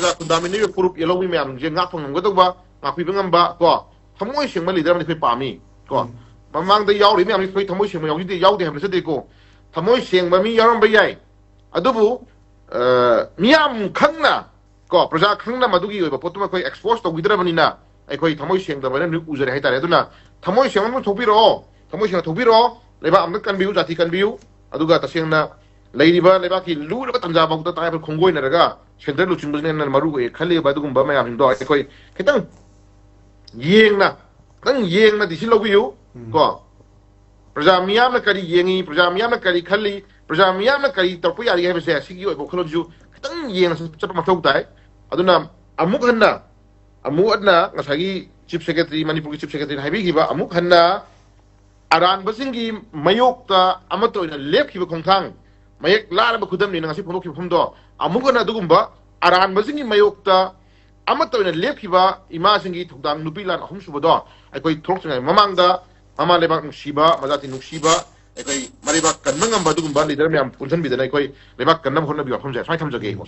Praja Kundamini Purup Yellow Miam, Jengapon, Godoba, Mapibangamba, Go, Tamoishing leader of the Pami, Go. Among the Yauri, I'm afraid Tamoishing, the Yaudi have said they go. Tamoishing, Mami Yaram Bayai, Adubu, Miam Kanga, Go, Praja Kanga Madugi, Potomaco exposed to Widramanina, I call Tamoishing, the Venom Uzer Hetaraduna, Tamoishing Topiro, Tamoishing Topiro, Leva American view that he can view, Aduga Tasiana. Ladiba Lebaki Lulu Tanjab the type of Congo in Raga, Central Luchimban and Maru, Kali Badugum Bama and Doi, Kitan Yena, then Yena, the Silo view, go. Prajamiana Kari Yengi, Prajamiana Kari Kali, Prajamiana Kari Topuya, you have a Sigi, Bokoloju, Kitan Yen, Chapamatok, Aduna, Amukana, Amuadna, Nasagi, Chief Secretary, Manipur Chief Secretary, Habiba, Amukana, Aran Basingi, Mayokta, Amato in a left Kiva Konkang. Mayek lara ba kudam ni ngasi phono ki phumdo amugana dugumba aran basingi mayokta amato ina lephiba ima singi thukdam nupilan ahum subado aikoi thokchna mamangda mama lebak nusiba majati nusiba aikoi mariba kannangam ba dugumba leader myam punjan bidana aikoi lebak kannam honna bi phumja sai thamjage